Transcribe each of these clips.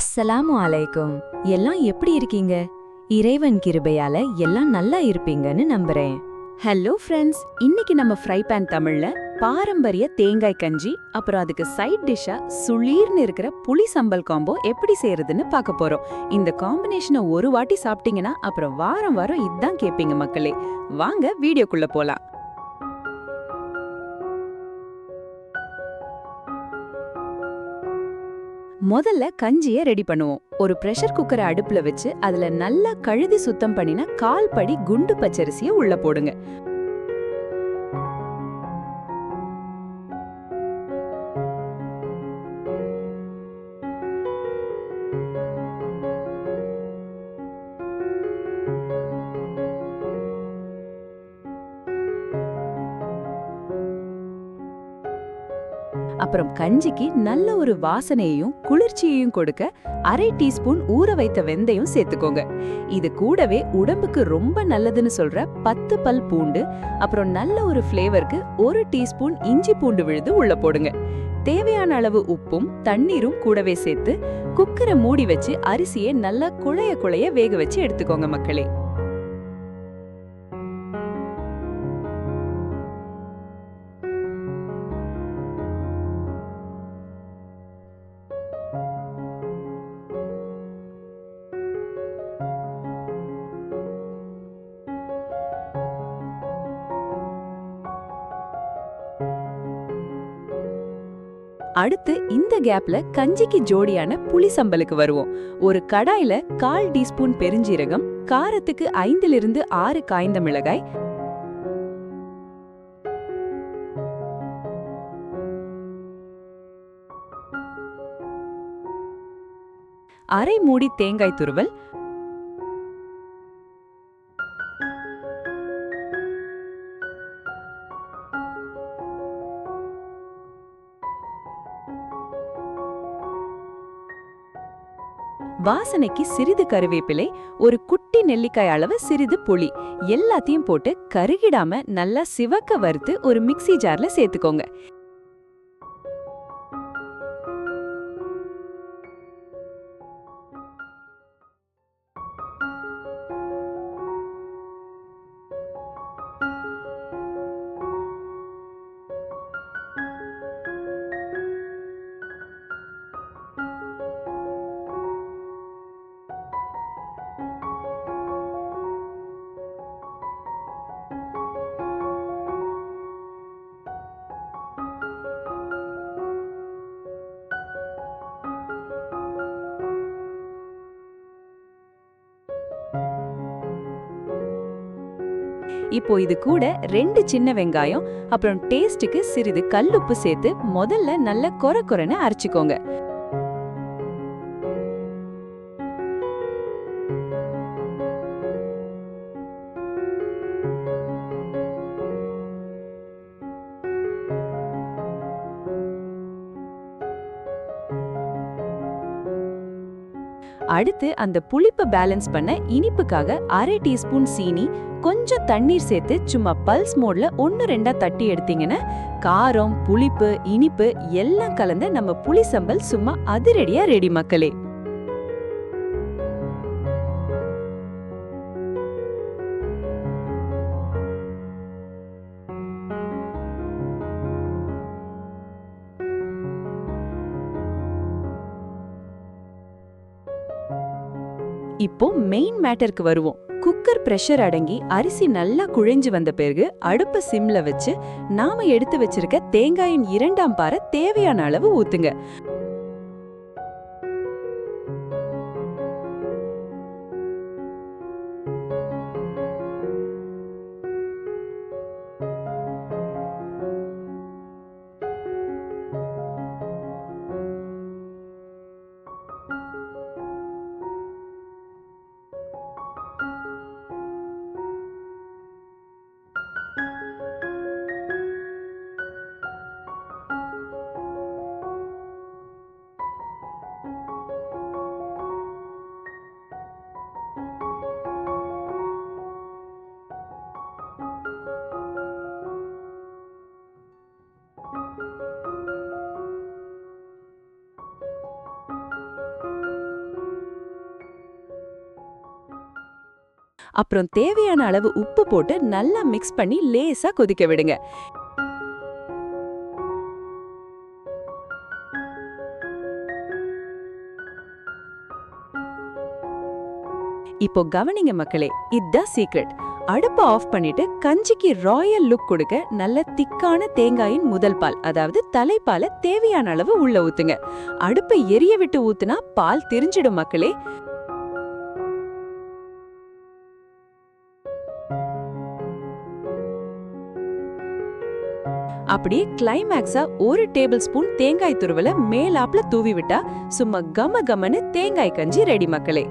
அஸ்ஸலாமு அலைக்கும். எல்லாம் எப்படி இருக்கீங்க? இறைவன் கிருபையால எல்லாம் நல்லா இருப்பீங்கன்னு நம்புறேன். ஹலோ ஃப்ரெண்ட்ஸ், இன்னைக்கு நம்ம ஃப்ரை பேன் தமிழ்ல பாரம்பரிய தேங்காய் கஞ்சி அப்புறம் அதுக்கு சைட் டிஷ்ஷா சுளீர்னு இருக்கிற புளி சம்பல் காம்போ எப்படி செய்யறதுன்னு பார்க்க போறோம். இந்த காம்பினேஷனை ஒரு வாட்டி சாப்பிட்டீங்கன்னா அப்புறம் வாரம் வாரம் இதான் கேட்பீங்க மக்களே. வாங்க வீடியோக்குள்ள போலாம். முதல்ல கஞ்சியை ரெடி பண்ணுவோம். ஒரு பிரஷர் குக்கரை அடுப்புல வச்சு அதுல நல்லா கழுவி சுத்தம் பண்ணின 1/4 படி குண்டு பச்சரிசியை உள்ள போடுங்க. அப்புறம் கஞ்சிக்கு நல்ல ஒரு வாசனையையும் குளிர்ச்சியையும் கொடுக்க 1/2 டீஸ்பூன் ஊற வைத்த வெந்தயம் சேர்த்துக்கோங்க. இது கூடவே உடம்புக்கு ரொம்ப நல்லதுன்னு சொல்ற 10 பல் பூண்டு, அப்புறம் நல்ல ஒரு ஃப்ளேவருக்கு 1 டீஸ்பூன் இஞ்சி பூண்டு விழுது உள்ள போடுங்க. தேவையான அளவு உப்பும் தண்ணீரும் கூடவே சேர்த்து குக்கரை மூடி வச்சு அரிசியை நல்லா குழைய குழைய வேக வச்சு எடுத்துக்கோங்க மக்களே. அடுத்து இந்த கேப்ல கஞ்சிக்கு ஜோடியான புளி சம்பலுக்கு வருவோம். ஒரு கடாயில 1/4 டீஸ்பூன் பெருஞ்சீரகம், காரத்துக்கு 5 to 6 காய்ந்த மிளகாய், அரை மூடி தேங்காய் துருவல், வாசனைக்கு சிறிது கருவேப்பிலை, ஒரு குட்டி நெல்லிக்காய் அளவு சிறிது புளி எல்லாத்தையும் போட்டு கருகிடாம நல்லா சிவக்க வறுத்து ஒரு மிக்ஸி ஜார்ல சேர்த்துக்கோங்க. இப்போ இது கூட 2 சின்ன வெங்காயம், அப்புறம் டேஸ்டுக்கு சிறிது கல்லுப்பு சேர்த்து முதல்ல நல்ல கொர கொரன்னு அரைச்சுக்கோங்க. அடுத்து அந்த புளிப்பை பேலன்ஸ் பண்ண இனிப்புக்காக 1/2 டீஸ்பூன் சீனி, கொஞ்சம் தண்ணீர் சேர்த்து சும்மா பல்ஸ் மோட்ல 1-2 தட்டி எடுத்தீங்கன்னா காரம், புளிப்பு, இனிப்பு எல்லாம் கலந்த நம்ம புளி சம்பல் சும்மா அதிரடியா ரெடி மக்களே. இப்போ மெயின் மேட்டருக்கு வருவோம். குக்கர் பிரஷர் அடங்கி அரிசி நல்லா குழைஞ்சு வந்த பிறகு அடுப்பை சிம்ல வச்சு நாம எடுத்து வச்சிருக்க தேங்காயின் 2ஆம் பாறை தேவையான அளவு ஊத்துங்க. அப்புறம் தேவையான அளவு உப்பு போட்டு நல்லா மிக்ஸ் பண்ணி லேசா கொதிக்க விடுங்க. இப்போ கவனிங்க மக்களே, இதுதான் சீக்ரெட். அடுப்பை ஆஃப் பண்ணிட்டு கஞ்சிக்கு ராயல் லுக் கொடுக்க நல்ல திக்கான தேங்காயின் முதல் பால், அதாவது தலைப்பாலை தேவையான அளவு உள்ள ஊத்துங்க. அடுப்பை எரிய விட்டு ஊத்துனா பால் திரிஞ்சிடும் மக்களே. அப்படியே கிளைமேக்ஸா 1 டேபிள் ஸ்பூன் தேங்காய் துருவல மேலாப்ல தூவி விட்டா சும்மா கம கமன்னு தேங்காய் கஞ்சி ரெடி மக்களே.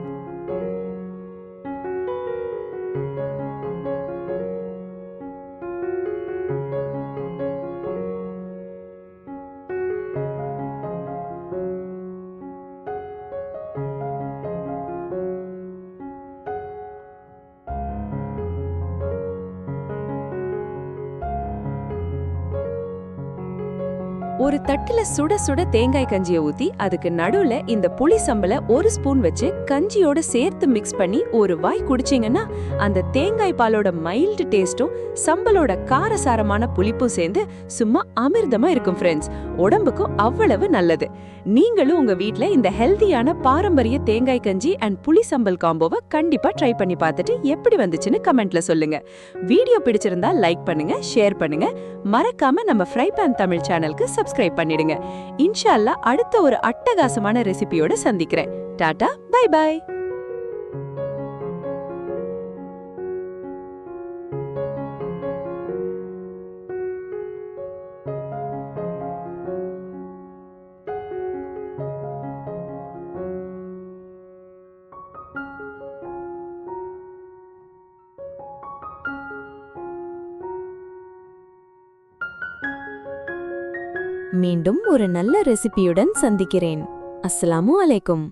ஒரு தட்டுல சுட சுட தேங்காய் கஞ்சியை ஊத்தி அதுக்கு நடுவுல இந்த புளி சம்பள 1 ஸ்பூன் வச்சு கஞ்சியோட சேர்த்து மிக்ஸ் பண்ணி ஒரு வாய் குடிச்சீங்கன்னா அந்த தேங்காய் பாலோட மைல்டு டேஸ்டும் சம்பளோட காரசாரமான புளிப்பும் சேர்ந்து சும்மா அமிர்தமா இருக்கும் ஃப்ரெண்ட்ஸ். உடம்புக்கும் அவ்வளவு நல்லது. நீங்களும் உங்க வீட்ல இந்த ஹெல்தியான பாரம்பரிய தேங்காய் கஞ்சி அண்ட் புளி சம்பல் காம்போவை கண்டிப்பா ட்ரை பண்ணி பார்த்துட்டு எப்படி வந்துச்சுன்னு கமெண்ட்ல சொல்லுங்க. வீடியோ பிடிச்சிருந்தா லைக் பண்ணுங்க, ஷேர் பண்ணுங்க. மறக்காம நம்ம ஃப்ரை பேன் தமிழ் சேனலுக்கு சப்ஸ்கிரைப் பண்ணிடுங்க. இன்ஷா அல்லாஹ் அடுத்த ஒரு அட்டகாசமான ரெசிபியோட சந்திக்கிறேன். Tata, bye bye. மீண்டும் ஒரு நல்ல ரெசிபியுடன் சந்திக்கிறேன். அஸ்ஸலாமு அலைக்கும்.